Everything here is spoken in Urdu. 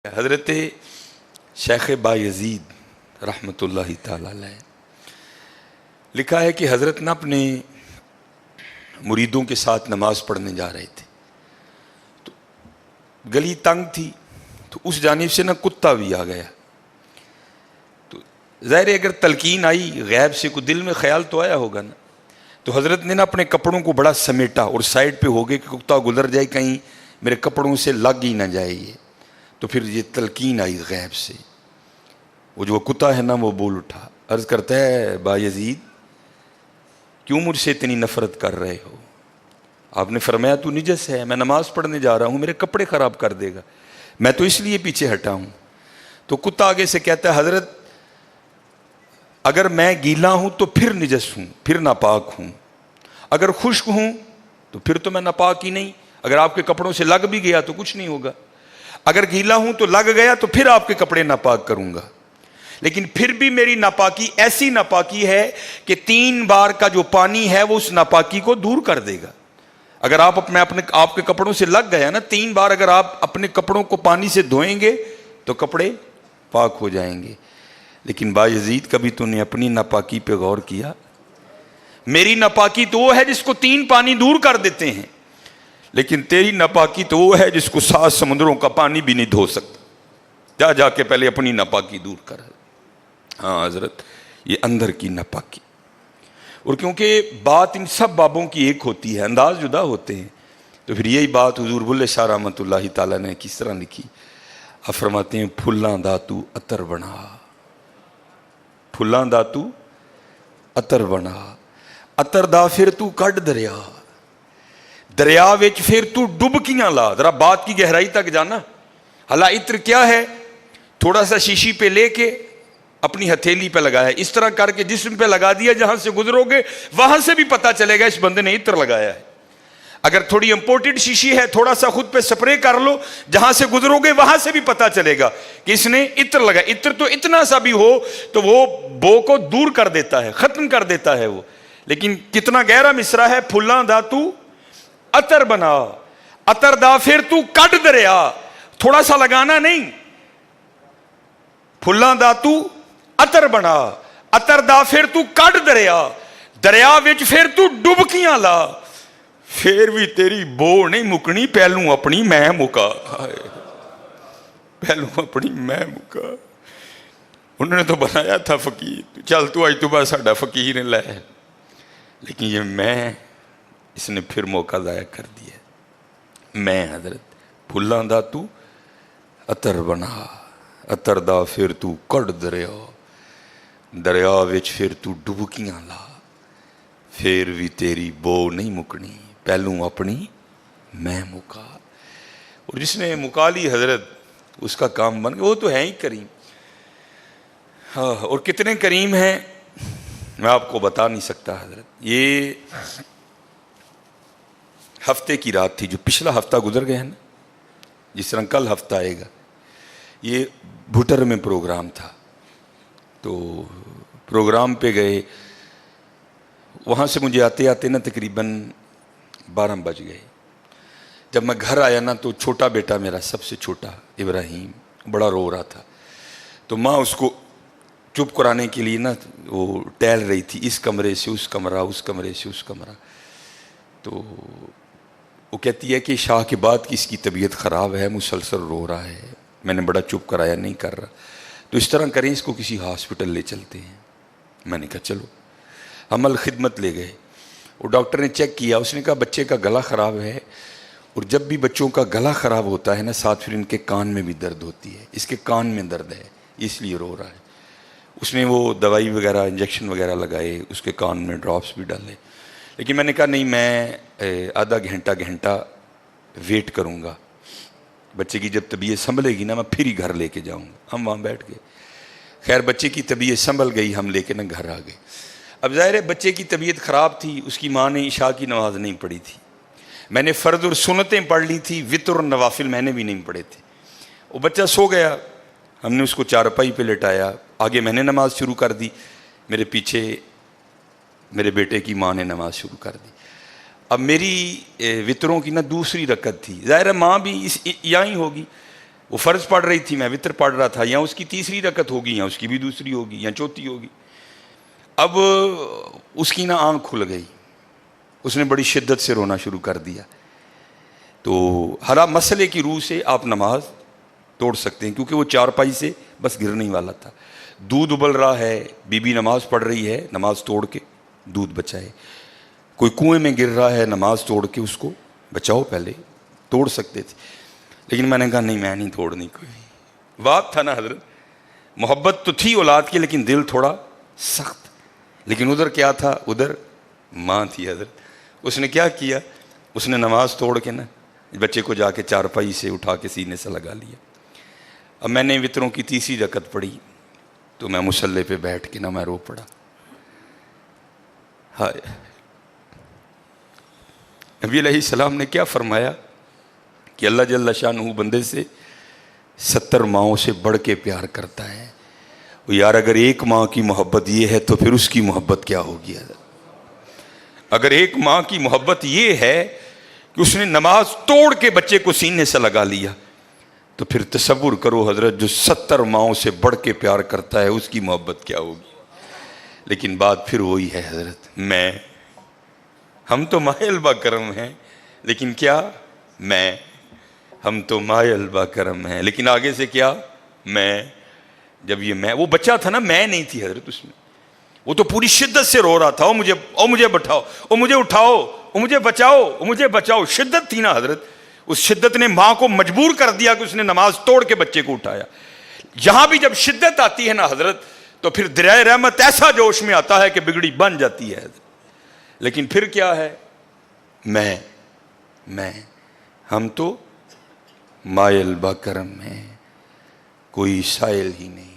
حضرت شیخ بایزید رحمۃ اللہ تعالی علیہ لکھا ہے کہ حضرت نے اپنے مریدوں کے ساتھ نماز پڑھنے جا رہے تھے تو گلی تنگ تھی تو اس جانب سے کتا بھی آ گیا. تو ظاہر ہے اگر تلقین آئی غیب سے کوئی دل میں خیال تو آیا ہوگا نا. تو حضرت نے اپنے کپڑوں کو بڑا سمیٹا اور سائڈ پہ ہو گئے کہ کتا گزر جائے کہیں میرے کپڑوں سے لگ ہی نہ جائے. یہ تو پھر یہ تلقین آئی غیب سے. وہ جو کتا ہے نا وہ بول اٹھا, عرض کرتا ہے بایزید کیوں مجھ سے اتنی نفرت کر رہے ہو؟ آپ نے فرمایا تو نجس ہے, میں نماز پڑھنے جا رہا ہوں, میرے کپڑے خراب کر دے گا, میں تو اس لیے پیچھے ہٹا ہوں. تو کتا آگے سے کہتا ہے حضرت اگر میں گیلا ہوں تو پھر نجس ہوں, پھر ناپاک ہوں, اگر خشک ہوں تو پھر تو میں ناپاک ہی نہیں, اگر آپ کے کپڑوں سے لگ بھی گیا تو کچھ نہیں ہوگا, اگر گیلا ہوں تو لگ گیا تو پھر آپ کے کپڑے ناپاک کروں گا. لیکن پھر بھی میری ناپاکی ایسی ناپاکی ہے کہ 3 بار کا جو پانی ہے وہ اس ناپاکی کو دور کر دے گا. اگر آپ کے کپڑوں سے لگ گیا نا 3 بار, اگر آپ اپنے کپڑوں کو پانی سے دھوئیں گے تو کپڑے پاک ہو جائیں گے. لیکن بایزید کبھی تو نے اپنی ناپاکی پہ غور کیا؟ میری ناپاکی تو وہ ہے جس کو 3 پانی دور کر دیتے ہیں, لیکن تیری ناپاکی تو وہ ہے جس کو 7 سمندروں کا پانی بھی نہیں دھو سکتا. جا کے پہلے اپنی ناپاکی دور کر. ہاں حضرت یہ اندر کی ناپاکی. اور کیونکہ بات ان سب بابوں کی ایک ہوتی ہے, انداز جدا ہوتے ہیں, تو پھر یہی بات حضور بلے شاہ رحمۃ اللہ تعالیٰ نے کس طرح لکھی. آپ فرماتے ہیں پھلاں داتو عطر بنا, پھلاں داتو عطر بنا, عطر دا پھر تو کڈ دریا, دریا وچ پھر تو ڈبکیاں لا. ذرا بات کی گہرائی تک جانا. حالا عطر کیا ہے؟ تھوڑا سا شیشی پہ لے کے اپنی ہتھیلی پہ لگایا, اس طرح کر کے جسم پہ لگا دیا, جہاں سے گزرو گے وہاں سے بھی پتا چلے گا اس بندے نے عطر لگایا ہے. اگر تھوڑی امپورٹڈ شیشی ہے تھوڑا سا خود پہ سپرے کر لو, جہاں سے گزرو گے وہاں سے بھی پتا چلے گا کہ اس نے عطر لگایا. عطر تو اتنا سا بھی ہو تو وہ بو کو دور کر دیتا ہے, ختم کر دیتا ہے وہ. لیکن کتنا گہرا مصرع ہے, پھلاں دا تو عطر بنا, عطر دا پھر تو کڈ دریا. تھوڑا سا لگانا نہیں, پھلاں دا تو عطر بنا, عطر دا پھر تو کڈ دریا, دریا وچ پھر تو ڈبکیاں لا, پھر بھی تیری بو نہیں مکنی, پہلوں اپنی میں مکا. پہلوں اپنی میں مکا. انہوں نے تو بنایا تھا فقیر, چل تو آج تو بعد ساڈا فقیر لے, لیکن یہ میں اس نے پھر موقع ضائع کر دیا. میں حضرت پھلاں دا تو عطر بنا, عطر دا پھر تو کڈ دریا, دریا وچ پھر تو ڈبکیاں لا, پھر بھی تیری بو نہیں مکنی, پہلوں اپنی میں مکا. اور جس نے مکا لی حضرت اس کا کام بن گیا. وہ تو ہے ہی کریم. ہاں, اور کتنے کریم ہیں میں آپ کو بتا نہیں سکتا حضرت. یہ ہفتے کی رات تھی, جو پچھلا ہفتہ گزر گیا ہے نا, جس طرح کل ہفتہ آئے گا. یہ بھٹر میں پروگرام تھا, تو پروگرام پہ گئے, وہاں سے مجھے آتے آتے نا تقریباً 12 بج گئے. جب میں گھر آیا نا تو چھوٹا بیٹا میرا, سب سے چھوٹا ابراہیم, بڑا رو رہا تھا. تو ماں اس کو چپ کرانے کے لیے نا وہ ٹہل رہی تھی, اس کمرے سے اس کمرہ, اس کمرے سے اس کمرہ. تو وہ کہتی ہے کہ شاہ کے بعد کی اس کی طبیعت خراب ہے, مسلسل رو رہا ہے, میں نے بڑا چپ کرایا, نہیں کر رہا, تو اس طرح کریں اس کو کسی ہاسپٹل لے چلتے ہیں. میں نے کہا چلو. عمل خدمت لے گئے. وہ ڈاکٹر نے چیک کیا, اس نے کہا بچے کا گلا خراب ہے, اور جب بھی بچوں کا گلا خراب ہوتا ہے نا ساتھ پھر ان کے کان میں بھی درد ہوتی ہے, اس کے کان میں درد ہے اس لیے رو رہا ہے. اس نے وہ دوائی وغیرہ انجیکشن وغیرہ لگائے, اس کے کان میں ڈراپس بھی ڈالے. لیکن میں نے کہا نہیں, میں آدھا گھنٹہ ویٹ کروں گا, بچے کی جب طبیعت سنبھلے گی نا میں پھر ہی گھر لے کے جاؤں گا. ہم وہاں بیٹھ گئے. خیر بچے کی طبیعت سنبھل گئی, ہم لے کے نا گھر آ گئے. اب ظاہر ہے بچے کی طبیعت خراب تھی, اس کی ماں نے عشاء کی نماز نہیں پڑھی تھی, میں نے فرض اور سنتیں پڑھ لی تھی, وتر اور نوافل میں نے بھی نہیں پڑھے تھے. وہ بچہ سو گیا, ہم نے اس کو چارپائی پہ لٹایا, آگے میں نے نماز شروع کر دی, میرے پیچھے میرے بیٹے کی ماں نے نماز شروع کر دی. اب میری وطروں کی نا دوسری رکعت تھی, ظاہر ہے ماں بھی یہاں ہی ہوگی, وہ فرض پڑھ رہی تھی، میں وطر پڑھ رہا تھا، یا اس کی تیسری رکعت ہوگی یا اس کی بھی دوسری ہوگی یا چوتھی ہوگی. اب اس کی نا آنکھ کھل گئی، اس نے بڑی شدت سے رونا شروع کر دیا. تو ہر مسئلے کی روح سے آپ نماز توڑ سکتے ہیں، کیونکہ وہ چارپائی سے بس گرنے ہی والا تھا. دودھ ابل رہا ہے، بی بی نماز پڑھ رہی ہے، نماز توڑ کے دودھ بچائے. کوئی کنویں میں گر رہا ہے، نماز توڑ کے اس کو بچاؤ. پہلے توڑ سکتے تھے، لیکن میں نے کہا نہیں، میں نہیں توڑنی. کوئی وقت تھا نا حضرت، محبت تو تھی اولاد کی لیکن دل تھوڑا سخت. لیکن ادھر کیا تھا؟ ادھر ماں تھی حضرت. اس نے کیا کیا؟ اس نے نماز توڑ کے نا بچے کو جا کے چارپائی سے اٹھا کے سینے سے لگا لیا. اب میں نے وطروں کی تیسری رکعت پڑھی تو میں مصلی پہ بیٹھ کے نا میں رو پڑا. ہائے، نبی علیہ السلام نے کیا فرمایا کہ اللہ جل شانہ بندے سے 70 ماؤں سے بڑھ کے پیار کرتا ہے. یار اگر ایک ماں کی محبت یہ ہے تو پھر اس کی محبت کیا ہوگی حضرت؟ اگر ایک ماں کی محبت یہ ہے کہ اس نے نماز توڑ کے بچے کو سینے سے لگا لیا، تو پھر تصور کرو حضرت، جو 70 ماؤں سے بڑھ کے پیار کرتا ہے اس کی محبت کیا ہوگی. لیکن بات پھر وہی ہے حضرت، ہم تو مائل با کرم ہیں، لیکن کیا ہم تو مائل با کرم ہیں، لیکن آگے سے کیا؟ جب یہ وہ بچہ تھا نا، میں نہیں تھی حضرت اس میں. وہ تو پوری شدت سے رو رہا تھا، مجھے بٹھاؤ، مجھے اٹھاؤ، مجھے بچاؤ، مجھے بچاؤ. شدت تھی نا حضرت، اس شدت نے ماں کو مجبور کر دیا کہ اس نے نماز توڑ کے بچے کو اٹھایا. یہاں بھی جب شدت آتی ہے نا حضرت، تو پھر دریائے رحمت ایسا جوش میں آتا ہے کہ بگڑی بن جاتی ہے. لیکن پھر کیا ہے؟ ہم تو مائل با کرم ہیں، کوئی سائل ہی نہیں.